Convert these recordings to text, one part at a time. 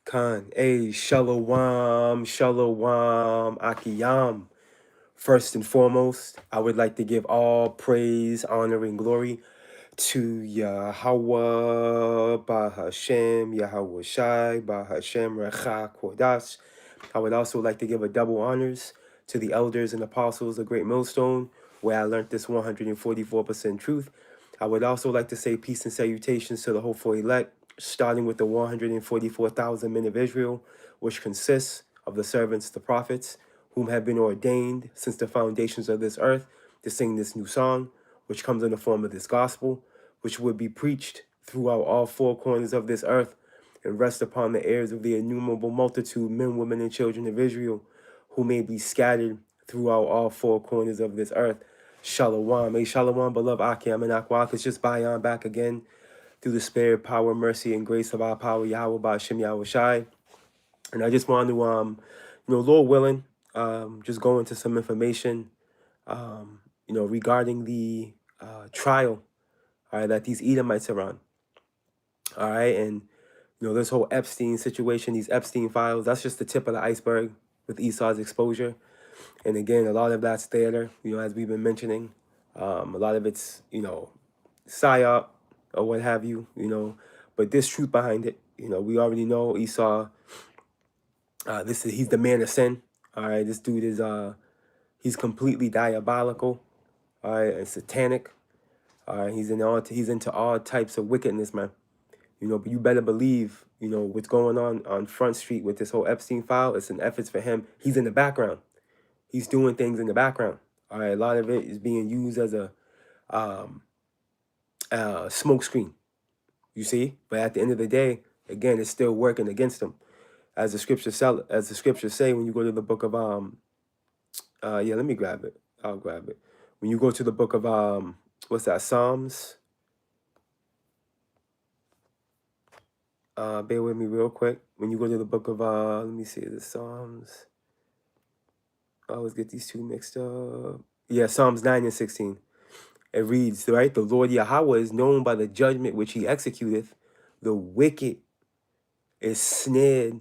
Khan, shalom, shalom, akiyam. First and foremost, I would like to give all praise, honor, and glory to Yahweh, Bahashem, Yahweh Shai, Bahashem, Recha, Kodash. I would also like to give a double honors to the elders and apostles of Great Millstone, where I learned this 144% truth. I would also like to say peace and salutations to the hopeful elect, starting with the 144,000 men of Israel, which consists of the servants, the prophets, whom have been ordained since the foundations of this earth to sing this new song, which comes in the form of this gospel, which would be preached throughout all four corners of this earth and rest upon the ears of the innumerable multitude, men, women, and children of Israel, who may be scattered throughout all four corners of this earth. Shalom. Shalom, beloved Akim and Akwak. It's just by on back again through the spirit, power, mercy, and grace of our power, Yahweh, Ba'ashem, Yahweh Shai. And I just want to, Lord willing, just go into some information, regarding the trial, all right, that these Edomites are on. All right, and this whole Epstein situation, these Epstein files, that's just the tip of the iceberg with Esau's exposure. And again, a lot of that's theater, as we've been mentioning. A lot of it's, psyop or what have you, but there's truth behind it. We already know Esau, he's the man of sin. All right, this dude is, he's completely diabolical, all right, and satanic. All right, he's into all types of wickedness, man. But you better believe, what's going on Front Street with this whole Epstein file. It's an effort for him. He's in the background. He's doing things in the background. All right, a lot of it is being used as a smoke screen. You see, but at the end of the day, again, it's still working against him, as the scriptures say. When you go to the book of let me grab it. I'll grab it. When you go to the book of what's that? Psalms. Bear with me real quick. When you go to the book of, let me see, the Psalms. I always get these two mixed up. Yeah, Psalms 9 and 16. It reads, right? The Lord Yahweh is known by the judgment which he executeth. The wicked is snared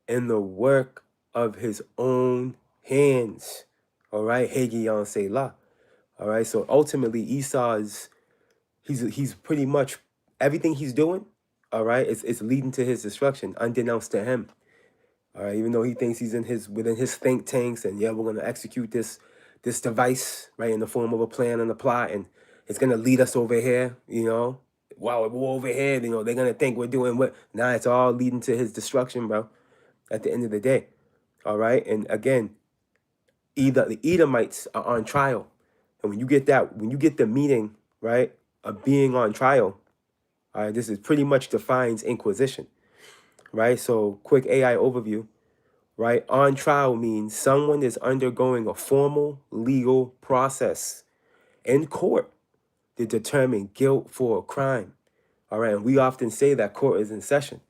in the work of his own hands. All right, Hagion Selah. All right, so ultimately Esau is, he's pretty much, everything he's doing, all right, it's leading to his destruction, unbeknownst to him. All right, even though he thinks he's within his think tanks, and yeah, we're gonna execute this device, right, in the form of a plan and a plot, and it's gonna lead us over here, While we're over here, they're gonna think we're doing what. Nah, it's all leading to his destruction, bro. At the end of the day, all right. And again, the Edomites are on trial, and when you get the meaning, right, of being on trial, all right, this is pretty much defines Inquisition, right? So, quick AI overview, right? On trial means someone is undergoing a formal legal process in court to determine guilt for a crime, all right? And we often say that court is in session,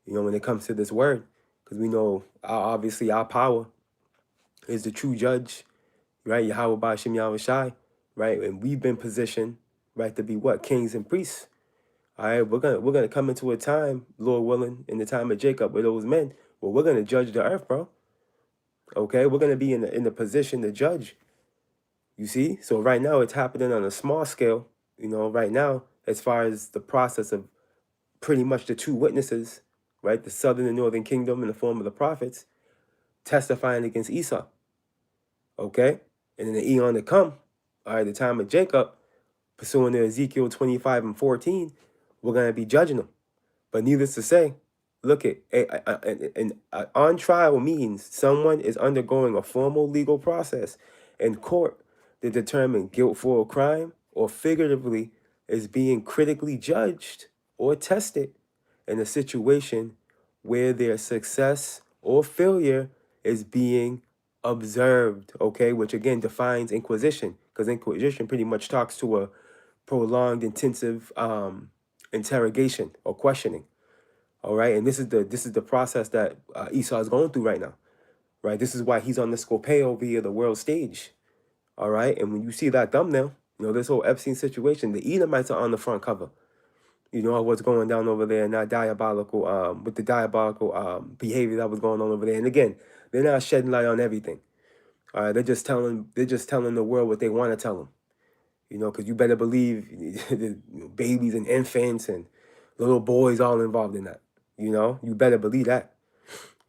when it comes to this word, because we know obviously our power is the true judge, right? Yahweh Ba'ashem Yahweh Shai, right? And we've been positioned, right, to be what? Kings and priests. All right, we're gonna come into a time, Lord willing, in the time of Jacob with those men, where we're gonna judge the earth, bro. Okay, we're gonna be in the position to judge. You see, so right now it's happening on a small scale. Right now, as far as the process of pretty much the two witnesses, right, the southern and northern kingdom in the form of the prophets, testifying against Esau. Okay, and in the eon to come, all right, the time of Jacob, pursuing to Ezekiel 25 and 14, we're gonna be judging them. But needless to say, look at on trial means someone is undergoing a formal legal process in court to determine guilt for a crime, or figuratively is being critically judged or tested in a situation where their success or failure is being observed, okay? Which again defines Inquisition, because Inquisition pretty much talks to a prolonged, intensive interrogation or questioning. All right, and this is the process that Esau is going through right now, right? This is why he's on the Scopeo via the world stage. All right. And when you see that thumbnail, this whole Epstein situation, the Edomites are on the front cover. What's going down over there and that diabolical, with the diabolical behavior that was going on over there. And again, they're not shedding light on everything. All right. They're just telling the world what they want to tell them. Because you better believe the babies and infants and little boys all involved in that. You better believe that.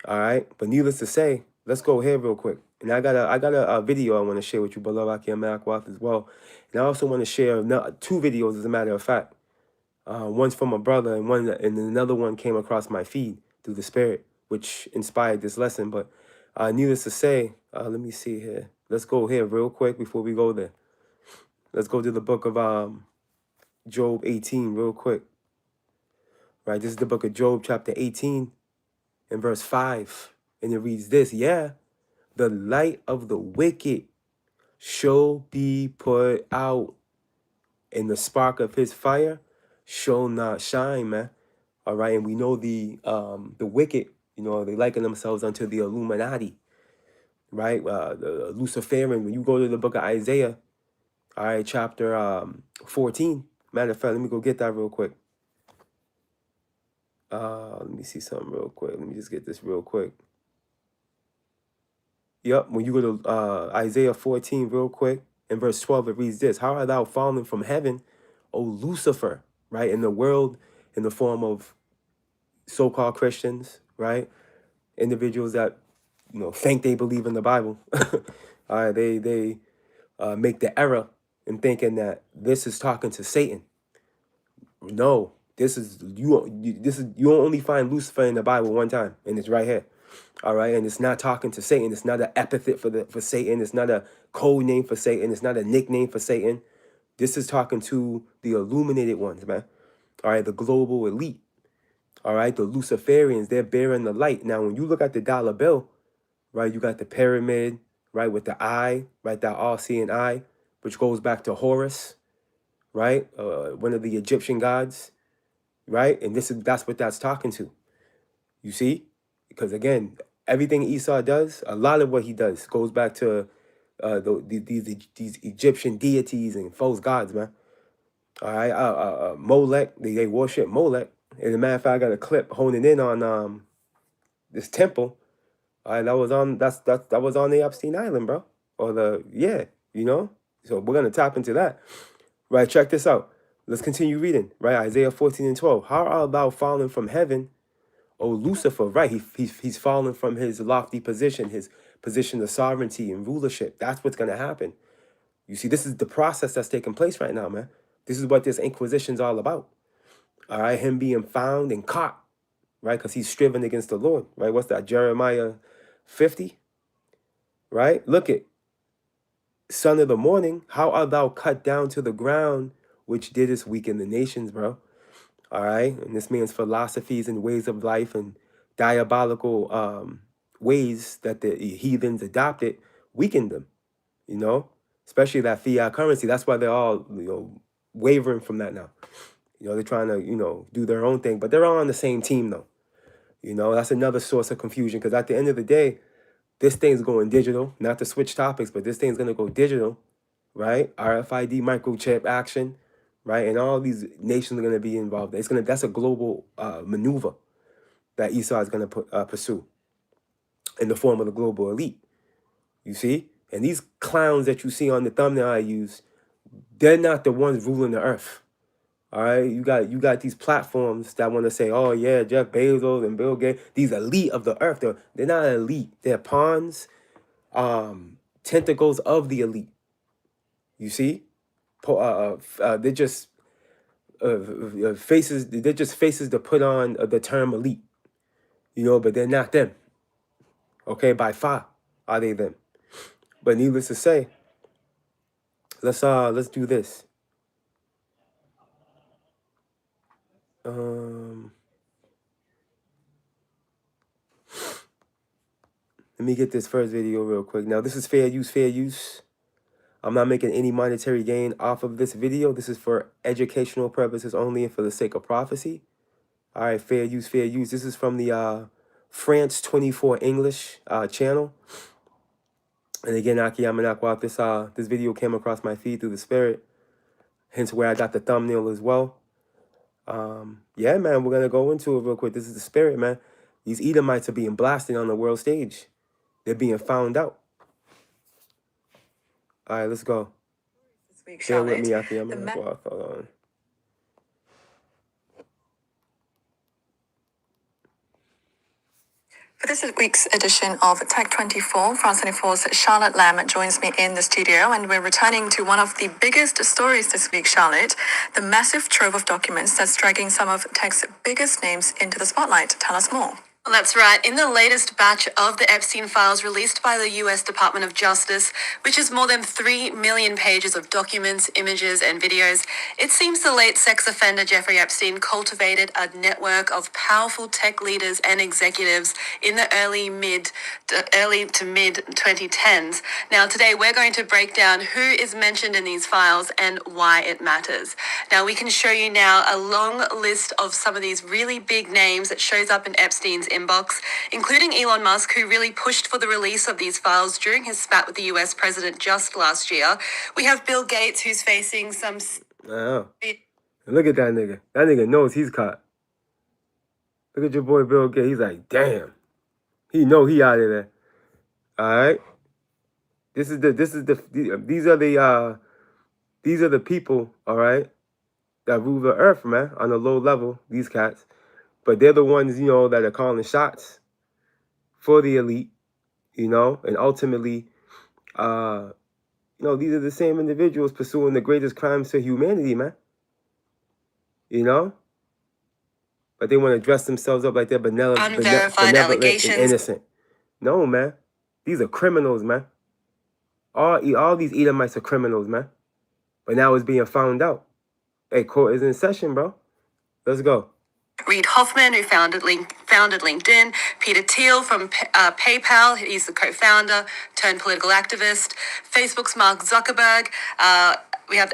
All right. But needless to say, let's go here real quick. And I got a video I want to share with you, beloved Akim Malakwath, as well. And I also want to share two videos, as a matter of fact. One's from a brother, and another one came across my feed through the Spirit, which inspired this lesson. But needless to say, let me see here. Let's go here real quick before we go there. Let's go to the book of Job 18 real quick. Right, this is the book of Job, chapter 18, and verse 5. And it reads this: yeah, the light of the wicked shall be put out, and the spark of his fire shall not shine, man. All right, and we know the wicked, they liken themselves unto the Illuminati, right? The Luciferian. When you go to the book of Isaiah, all right, chapter 14. Matter of fact, let me go get that real quick. Let me see something real quick. Let me just get this real quick. Yep, when you go to Isaiah 14 real quick, in verse 12, it reads this: how art thou fallen from heaven, O Lucifer, right? In the world, in the form of so-called Christians, right? Individuals that, think they believe in the Bible. All right, they make the error in thinking that this is talking to Satan. No, this is you only find Lucifer in the Bible one time, and it's right here. All right, and it's not talking to Satan. It's not an epithet for Satan. It's not a code name for Satan. It's not a nickname for Satan. This is talking to the illuminated ones, man. All right, the global elite. All right, the Luciferians, they're bearing the light. Now, when you look at the dollar bill, right, you got the pyramid, right, with the eye, right, that all-seeing eye, which goes back to Horus, right, one of the Egyptian gods, right, and that's what that's talking to. You see, because again, everything Esau does, a lot of what he does goes back to these Egyptian deities and false gods, man. All right, Molech, they worship Molech. As a matter of fact, I got a clip honing in on this temple. All right, that was on the Epstein Island, bro. So we're gonna tap into that. Right, check this out. Let's continue reading. Right, Isaiah 14 and 12. How art thou fallen from heaven, O Lucifer? Right, he's fallen from his lofty position, his position of sovereignty and rulership. That's what's gonna happen. You see, this is the process that's taking place right now, man. This is what this Inquisition's all about. All right, him being found and caught, right? Because he's striven against the Lord, right? What's that? Jeremiah 50, right? Look it. Son of the morning, how art thou cut down to the ground, which didst weaken the nations, bro? All right, and this means philosophies and ways of life and diabolical ways that the heathens adopted weakened them, especially that fiat currency. That's why they're all, wavering from that now. They're trying to, do their own thing, but they're all on the same team, though. That's another source of confusion, because at the end of the day, this thing's going digital. Not to switch topics, but this thing's going to go digital, right? RFID microchip action, right? And all these nations are going to be involved. That's a global maneuver that Esau is going to pursue in the form of the global elite. You see? And these clowns that you see on the thumbnail I use, they're not the ones ruling the earth. All right, you got these platforms that want to say, oh yeah, Jeff Bezos and Bill Gates, these elite of the earth. They're not elite. They're pawns, tentacles of the elite. You see, they're just faces. They're just faces to put on the term elite. But they're not them. Okay, by far are they them. But needless to say, let's do this. Let me get this first video real quick. Now, this is fair use, fair use. I'm not making any monetary gain off of this video. This is for educational purposes only and for the sake of prophecy. All right, fair use, fair use. This is from the France 24 English channel. And again, Aki Yamanakwa, this video came across my feed through the spirit, hence where I got the thumbnail as well. Yeah, man, we're gonna go into it real quick. This is the spirit, man. These Edomites are being blasted on the world stage. They're being found out. All right, let's go. This week, Bear with Charlotte. me, Aki Yamanakwa. Hold on. For this week's edition of Tech 24, France 24's Charlotte Lamb joins me in the studio, and we're returning to one of the biggest stories this week, Charlotte, the massive trove of documents that's dragging some of Tech's biggest names into the spotlight. Tell us more. Well, that's right. In the latest batch of the Epstein files released by the US Department of Justice, which is more than 3 million pages of documents, images, and videos, it seems the late sex offender Jeffrey Epstein cultivated a network of powerful tech leaders and executives in the early to mid 2010s. Now, today we're going to break down who is mentioned in these files and why it matters. Now, we can show you now a long list of some of these really big names that shows up in Epstein's inbox, including Elon Musk, who really pushed for the release of these files during his spat with the US president just last year. We have Bill Gates, who's facing some... Oh. Look at that nigga. That nigga knows he's caught. Look at your boy Bill Gates. He's like, damn. He know he out of there. All right. These are the people, all right, that rule the earth, man, on a low level, these cats. But they're the ones, you know, that are calling shots for the elite, you know, and ultimately, you know, these are the same individuals pursuing the greatest crimes to humanity, man. You know? But they want to dress themselves up like they're benevolent and innocent. No, man. These are criminals, man. All these Edomites are criminals, man. But now it's being found out. Hey, court is in session, bro. Let's go. Reid Hoffman, who founded LinkedIn, Peter Thiel from PayPal, he's the co-founder, turned political activist, Facebook's Mark Zuckerberg, we have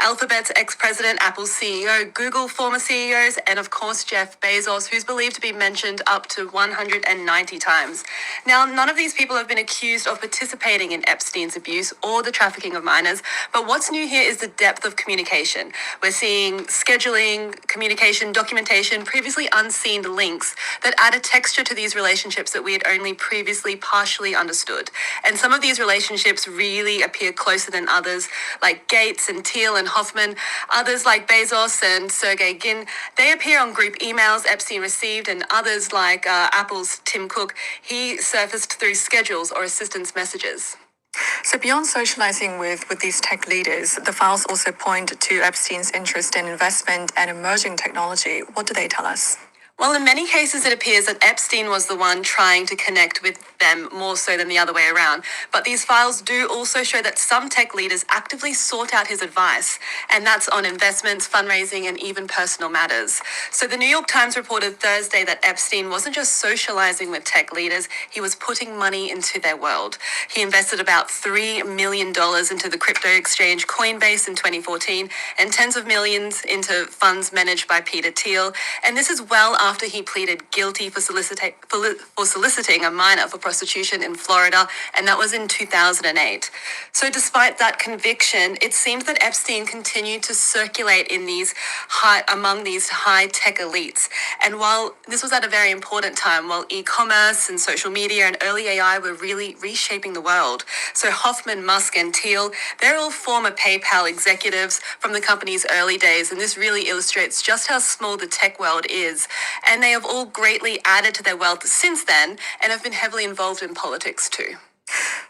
Alphabet's ex-president, Apple's CEO, Google former CEOs, and of course Jeff Bezos, who's believed to be mentioned up to 190 times. Now, none of these people have been accused of participating in Epstein's abuse or the trafficking of minors, but what's new here is the depth of communication. We're seeing scheduling, communication, documentation, previously unseen links that add a texture to these relationships that we had only previously partially understood. And some of these relationships really appear closer than others, like Gates and Thiel and Hoffman. Others like Bezos and Sergey Gin, they appear on group emails Epstein received, and others like Apple's Tim Cook, he surfaced through schedules or assistance messages. So beyond socializing with these tech leaders, the files also point to Epstein's interest in investment and emerging technology. What do they tell us? Well, in many cases, it appears that Epstein was the one trying to connect with them more so than the other way around. But these files do also show that some tech leaders actively sought out his advice, and that's on investments, fundraising, and even personal matters. So the New York Times reported Thursday that Epstein wasn't just socializing with tech leaders, he was putting money into their world. He invested about $3 million into the crypto exchange Coinbase in 2014, and tens of millions into funds managed by Peter Thiel. And this is well after he pleaded guilty for soliciting a minor for prostitution in Florida, and that was in 2008. So despite that conviction, it seems that Epstein continued to circulate in among these high-tech elites. And while this was at a very important time, while e-commerce and social media and early AI were really reshaping the world, so Hoffman, Musk, and Thiel, they're all former PayPal executives from the company's early days, and this really illustrates just how small the tech world is. And they have all greatly added to their wealth since then and have been heavily involved in politics too.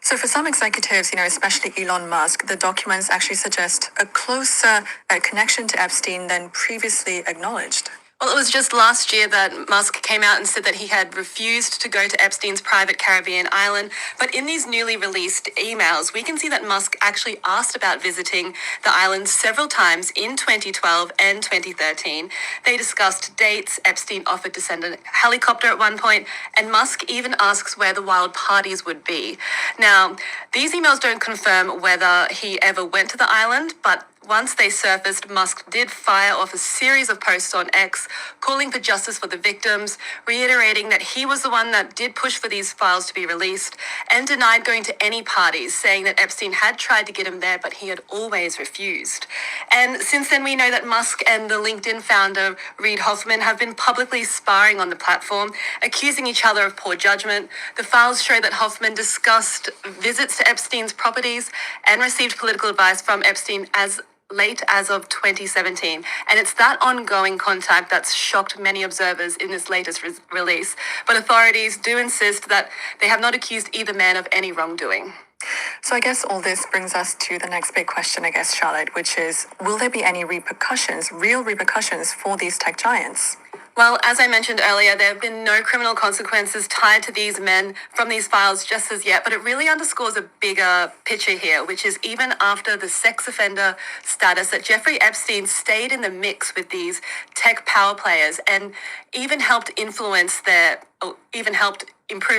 So for some executives, especially Elon Musk, the documents actually suggest a closer connection to Epstein than previously acknowledged. Well, it was just last year that Musk came out and said that he had refused to go to Epstein's private Caribbean island. But in these newly released emails, we can see that Musk actually asked about visiting the island several times in 2012 and 2013. They discussed dates. Epstein offered to send a helicopter at one point, and Musk even asks where the wild parties would be. Now, these emails don't confirm whether he ever went to the island, but once they surfaced, Musk did fire off a series of posts on X calling for justice for the victims, reiterating that he was the one that did push for these files to be released, and denied going to any parties, saying that Epstein had tried to get him there, but he had always refused. And since then, we know that Musk and the LinkedIn founder, Reid Hoffman, have been publicly sparring on the platform, accusing each other of poor judgment. The files show that Hoffman discussed visits to Epstein's properties and received political advice from Epstein as late as of 2017. And it's that ongoing contact that's shocked many observers in this latest release. But authorities do insist that they have not accused either man of any wrongdoing. So I guess all this brings us to the next big question, I guess, Charlotte, which is, will there be any repercussions, real repercussions for these tech giants? Well, as I mentioned earlier, there have been no criminal consequences tied to these men from these files just as yet, but it really underscores a bigger picture here, which is even after the sex offender status, that Jeffrey Epstein stayed in the mix with these tech power players and even helped improve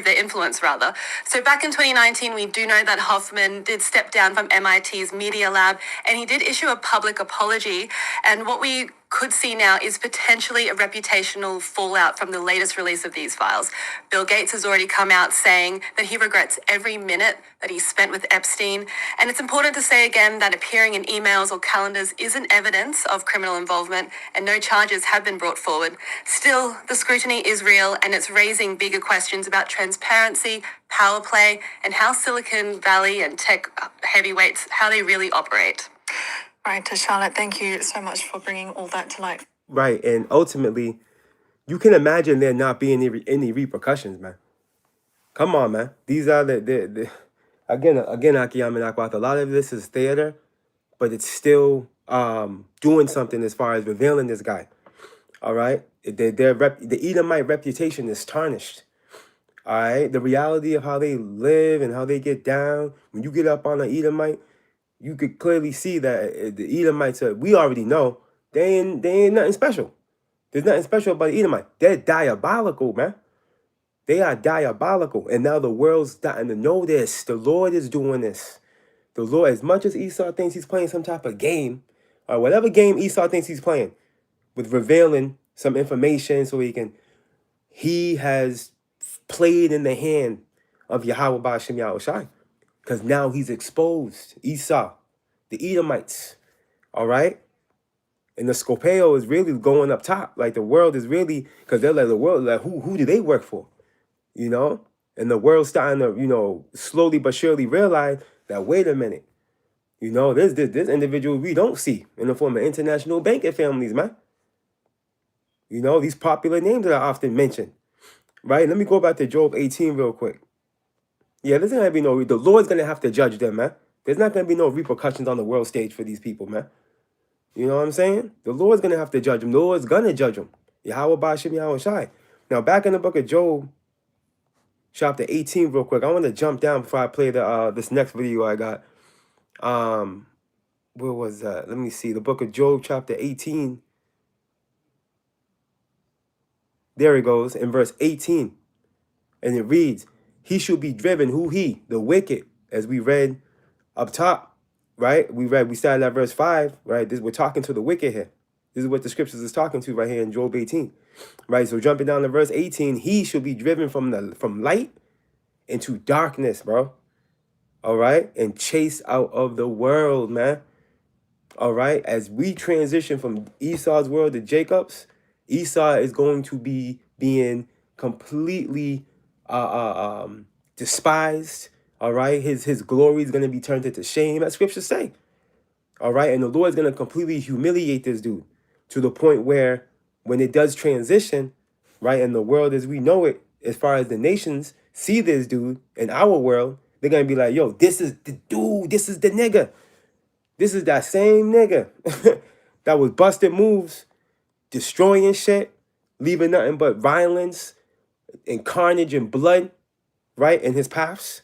their influence, rather. So back in 2019, we do know that Hoffman did step down from MIT's Media Lab, and he did issue a public apology. And what we could see now is potentially a reputational fallout from the latest release of these files. Bill Gates has already come out saying that he regrets every minute that he spent with Epstein. And it's important to say again that appearing in emails or calendars isn't evidence of criminal involvement, and no charges have been brought forward. Still, the scrutiny is real, and it's raising bigger questions about transparency, power play, and how Silicon Valley and tech heavyweights, how they really operate. Right, to Charlotte, thank you so much for bringing all that to light. Right, and ultimately, you can imagine there not being any repercussions, man. Come on, man. These are the again, Akiyama and Akwata, a lot of this is theater, but it's still doing something as far as revealing this guy. All right, the Edomite reputation is tarnished. All right, the reality of how they live and how they get down. When you get up on an Edomite, you could clearly see that the Edomites we already know they ain't nothing special. There's nothing special about the Edomite. They're diabolical, man. They are diabolical, and now the world's starting to know this. The Lord is doing this. The Lord, as much as Esau thinks he's playing some type of game, or whatever game Esau thinks he's playing, with revealing some information so he has played in the hand of Yahweh Ba'ashem Yahushai. Because now he's exposed Esau, the Edomites, all right? And the Scopeo is really going up top. Like the world is really, because they're like the world, like who do they work for? You know? And the world's starting to, slowly but surely realize that, wait a minute, there's individual we don't see in the form of international banking families, man. These popular names that are often mentioned, right? Let me go back to Job 18 real quick. Yeah, there's going to be the Lord's going to have to judge them, man. There's not going to be no repercussions on the world stage for these people, man. You know what I'm saying? The Lord's going to have to judge them. The Lord's going to judge them. Yahweh Ba'ashem Yahushai. Now, back in the book of Job, chapter 18 real quick. I want to jump down before I play this next video I got. Where was that? Let me see. The book of Job, chapter 18. There it goes, in verse 18. And it reads, he should be driven, who he? The wicked, as we read up top, right? We started at verse 5, right? We're talking to the wicked here. This is what the scriptures is talking to right here in Job 18, right? So jumping down to verse 18, he should be driven from light into darkness, bro. All right? And chased out of the world, man. All right? As we transition from Esau's world to Jacob's, Esau is going to be being completely despised. All right? His glory is going to be turned into shame, as scriptures say. All right? And the Lord is going to completely humiliate this dude to the point where when it does transition, right, in the world as we know it, as far as the nations see this dude in our world, they're going to be like, yo, this is the dude. This is the nigga. This is that same nigga that was busting moves, destroying shit, leaving nothing but violence and carnage and blood, right, in his paths.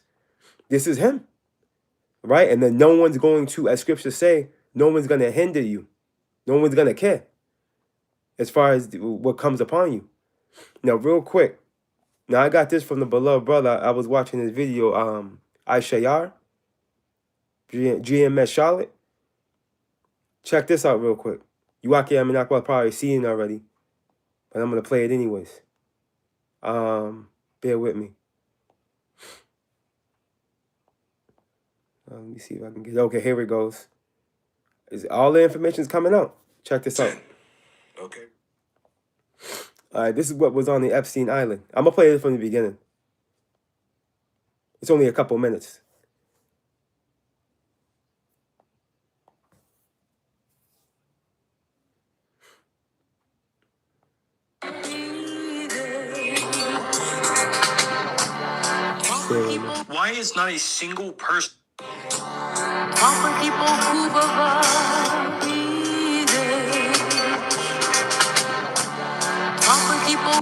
This is him, right? And then no one's going to, as scriptures say, no one's going to hinder you. No one's going to care as far as what comes upon you. Now, real quick. Now, I got this from the beloved brother. I was watching this video, Ishayar, GMS Charlotte. Check this out real quick. Yuaki Aminakwa probably seen it already, but I'm gonna play it anyways. Bear with me. Let me see if I can get. Okay, here it goes. All the information's coming out. Check this out. Okay. All right, this is what was on the Epstein Island. I'm gonna play it from the beginning. It's only a couple minutes. Why is not a single person?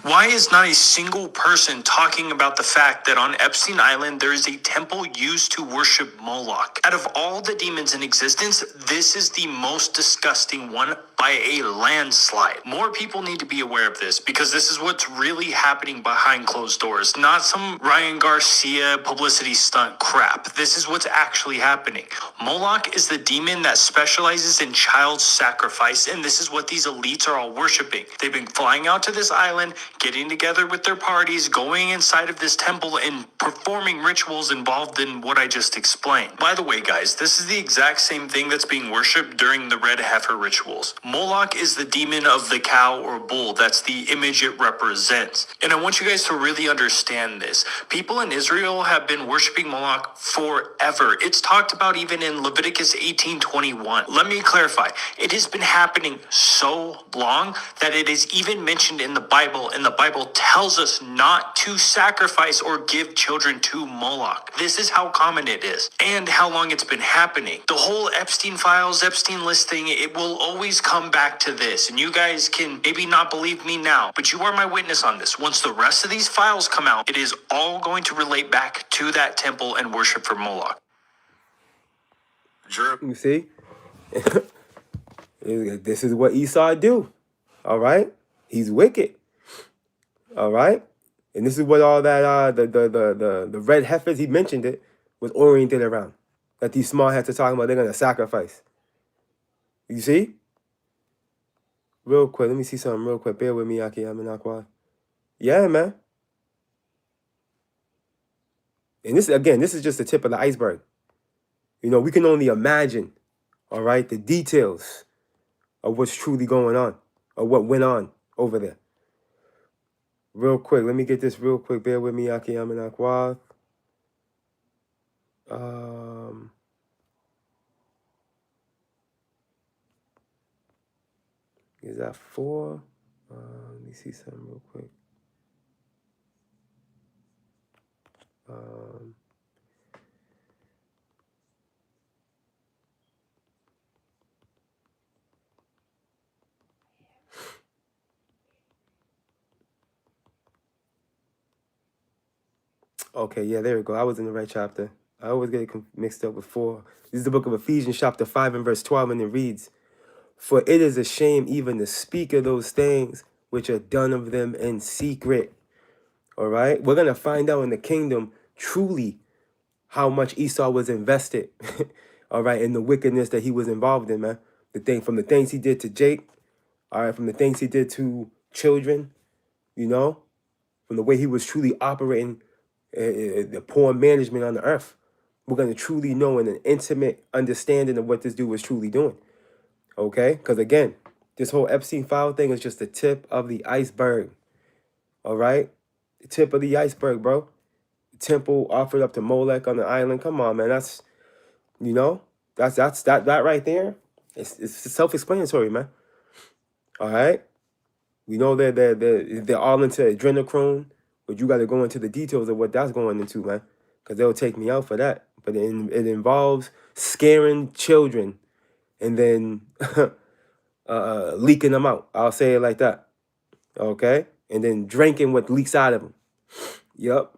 Why is not a single person talking about the fact that on Epstein Island there is a temple used to worship Moloch? Out of all the demons in existence, this is the most disgusting one by a landslide. More people need to be aware of this because this is what's really happening behind closed doors, not some Ryan Garcia publicity stunt crap. This is what's actually happening. Moloch is the demon that specializes in child sacrifice, and this is what these elites are all worshiping. They've been flying out to this island, getting together with their parties, going inside of this temple and performing rituals involved in what I just explained. By the way, guys, this is the exact same thing that's being worshipped during the red heifer rituals. Moloch is the demon of the cow or bull. That's the image it represents. And I want you guys to really understand this. People in Israel have been worshiping Moloch forever. It's talked about even in Leviticus 18:21. Let me clarify. It has been happening so long that it is even mentioned in the Bible, and the Bible tells us not to sacrifice or give children to Moloch. This is how common it is and how long it's been happening. The whole Epstein files, Epstein listing, it will always come back to this. And you guys can maybe not believe me now, but you are my witness on this. Once the rest of these files come out, it is all going to relate back to that temple and worship for Moloch. You see? This is what Esau do. All right? He's wicked. All right? And this is what all that the red heifers, he mentioned it, was oriented around. That these small heads are talking about they're gonna sacrifice. You see? Real quick, let me see something real quick. Bear with me, Aki Aminakwa. Yeah, man. And this is just the tip of the iceberg. You know, we can only imagine, all right, the details of what's truly going on, or what went on over there. Real quick, let me get this real quick. Bear with me, Aki Aminakwa. Is that 4? Let me see something real quick. Okay, yeah, there we go. I was in the right chapter. I always get it mixed up with 4. This is the book of Ephesians, chapter 5 and verse 12, and it reads, "For it is a shame even to speak of those things which are done of them in secret." All right? We're going to find out in the kingdom truly how much Esau was invested, all right, in the wickedness that he was involved in, man. From the things he did to Jake, all right, from the things he did to children, you know, from the way he was truly operating the poor management on the earth. We're going to truly know in an intimate understanding of what this dude was truly doing. Okay? Because again, this whole Epstein file thing is just the tip of the iceberg. All right? The tip of the iceberg, bro. The temple offered up to Molech on the island. Come on, man. That's, you know, that right there. It's self-explanatory, man. All right? We know that they're all into adrenochrome, but you got to go into the details of what that's going into, man, because they'll take me out for that. But it involves scaring children and then leaking them out. I'll say it like that. Okay? And then drinking what leaks out of them. Yep.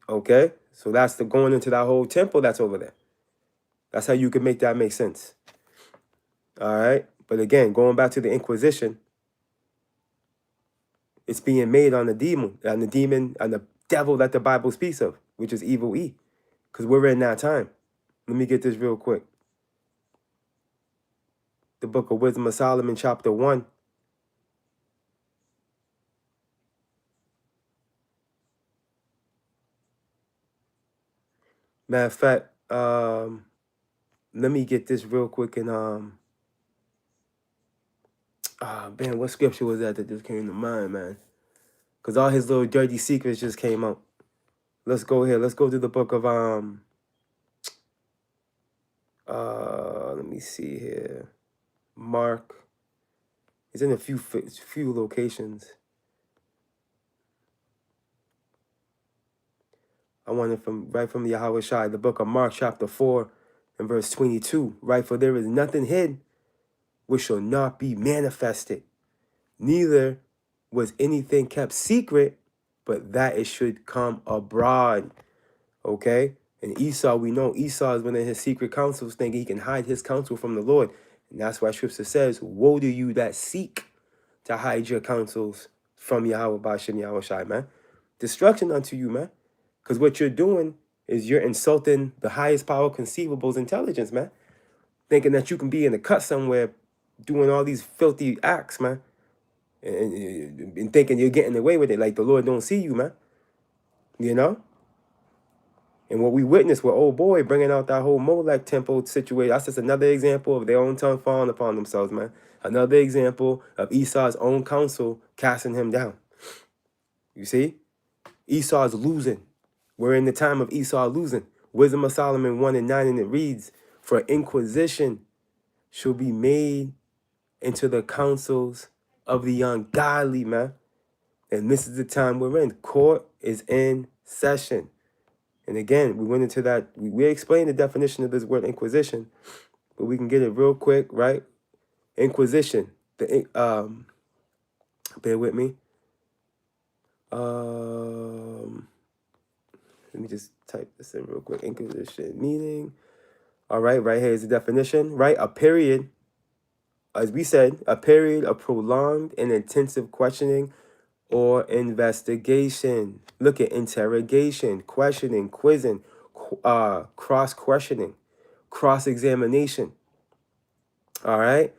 Okay? So that's the going into that whole temple that's over there. That's how you can make that make sense. All right? But again, going back to the Inquisition, it's being made on the demon, and the devil that the Bible speaks of, which is evil E. Because we're in that time. Let me get this real quick. The Book of Wisdom of Solomon, chapter 1. Matter of fact, let me get this real quick and man, what scripture was that just came to mind, man? Because all his little dirty secrets just came out. Let's go here. Let's go to the book of let me see here. Mark. It's in a few locations. I want it right from the Yahweh Shai, the book of Mark, chapter 4, and verse 22. Right, for there is nothing hid which shall not be manifested, neither was anything kept secret, but that it should come abroad. Okay? And Esau, we know Esau is one of his secret counsels, thinking he can hide his counsel from the Lord. And that's why Scripture says, woe to you that seek to hide your counsels from Yahweh Ba'ashem Yahweh Shai, man. Destruction unto you, man. Because what you're doing is you're insulting the highest power conceivable's intelligence, man. Thinking that you can be in a cut somewhere doing all these filthy acts, man. And thinking you're getting away with it like the Lord don't see you, man. You know? And what we witnessed with old boy bringing out that whole Molech temple situation, that's just another example of their own tongue falling upon themselves, man. Another example of Esau's own counsel casting him down. You see? Esau's losing. We're in the time of Esau losing. Wisdom of Solomon 1 and 9, and it reads, for inquisition shall be made into the counsels of the ungodly, man. And this is the time we're in. Court is in session. And again, we went into that. We explained the definition of this word inquisition, but we can get it real quick, right? Inquisition. Bear with me. Let me just type this in real quick. Inquisition meaning. All right, right here is the definition, right? A period, as we said, a period of prolonged and intensive questioning or investigation. Look at interrogation, questioning, quizzing, cross-questioning, cross-examination. All right?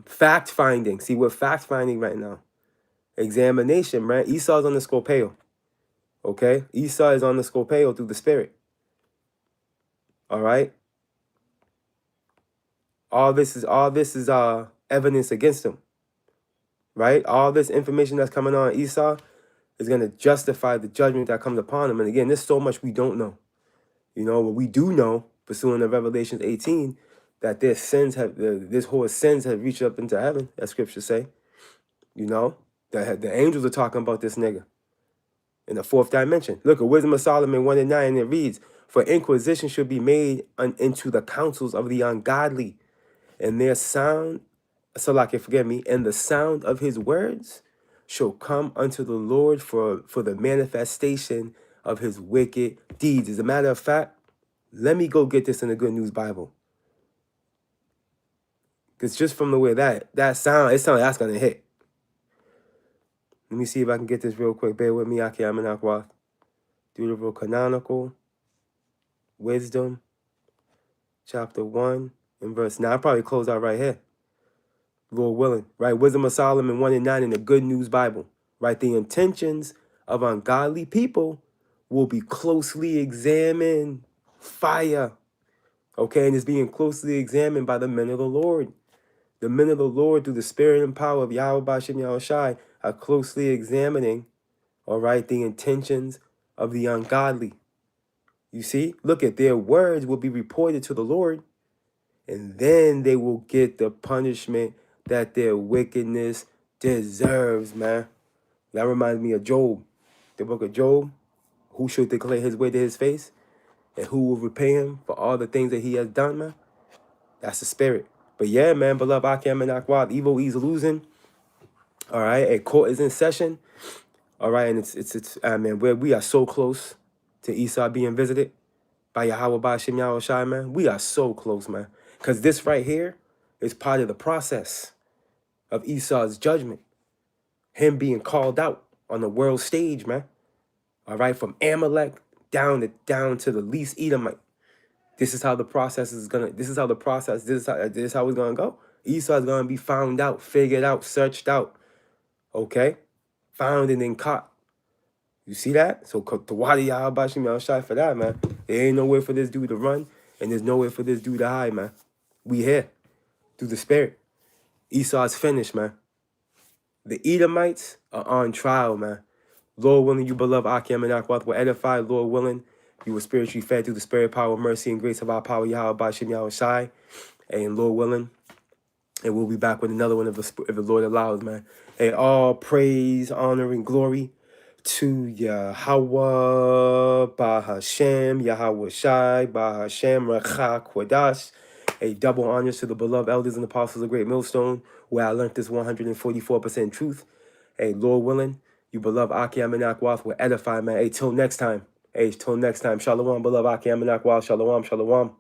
Fact-finding. See, we're fact-finding right now. Examination, right? Esau's on the scopeo. Okay? Esau is on the scopeo through the spirit. All right? All this is evidence against him. Right? All this information that's coming on Esau is going to justify the judgment that comes upon him. And again, there's so much we don't know. You know, but we do know, pursuant to Revelation 18, that their sins this whole sins have reached up into heaven, as scriptures say. You know, that the angels are talking about this nigga in the fourth dimension. Look at Wisdom of Solomon 1 and 9, and it reads, for inquisition should be made into the counsels of the ungodly, and their sound, and the sound of his words shall come unto the Lord for the manifestation of his wicked deeds. As a matter of fact, let me go get this in the Good News Bible. Because just from the way that sound, it sounds like that's going to hit. Let me see if I can get this real quick. Bear with me. I'm in Akwath. Deuterocanonical Wisdom, chapter 1 and verse 9. I'll probably close out right here. Lord willing, right? Wisdom of Solomon 1 and 9 in the Good News Bible, right? The intentions of ungodly people will be closely examined. Fire. Okay, and it's being closely examined by the men of the Lord. The men of the Lord, through the spirit and power of Yahweh Ba'ashem Yahweh Shai, are closely examining, all right, the intentions of the ungodly. You see, look at their words will be reported to the Lord, and then they will get the punishment that their wickedness deserves, man. That reminds me of Job, the book of Job. Who shall declare his way to his face? And who will repay him for all the things that he has done, man? That's the spirit. But yeah, man, beloved Akim and Akwad, evil is losing. All right, a court is in session. All right, and it's man, we are so close to Esau being visited by Yahweh Ba'ashem Yahweh Shai, man. We are so close, man. Because this right here is part of the process of Esau's judgment. Him being called out on the world stage, man. All right, from Amalek down to the least Edomite. This is how the process is gonna. This is how the process. This is how it's gonna go. Esau is gonna be found out, figured out, searched out. Okay, found and then caught. You see that? So to wadi Yahabashim Yahushai for that, man. There ain't nowhere for this dude to run, and there's nowhere for this dude to hide, man. We here through the spirit. Esau's finished, man. The Edomites are on trial, man. Lord willing, you beloved Akim and Akwath were edified. Lord willing, you were spiritually fed through the spirit, power, mercy, and grace of our power, Yahweh Shem Yahushai. And Lord willing, and we'll be back with another one if the Lord allows, man. And all praise, honor, and glory to Yahweh, Bahashem, Yahweh Shai, Bahashem, Rachak, Kwadash. A double honors to the beloved elders and apostles of Great Millstone, where I learned this 144% truth. Hey, Lord willing, you beloved Akiam and Akwath will edify, man. Hey, till next time. Hey, till next time. Shalom, beloved Akiam and Akwath. Shalom, shalom.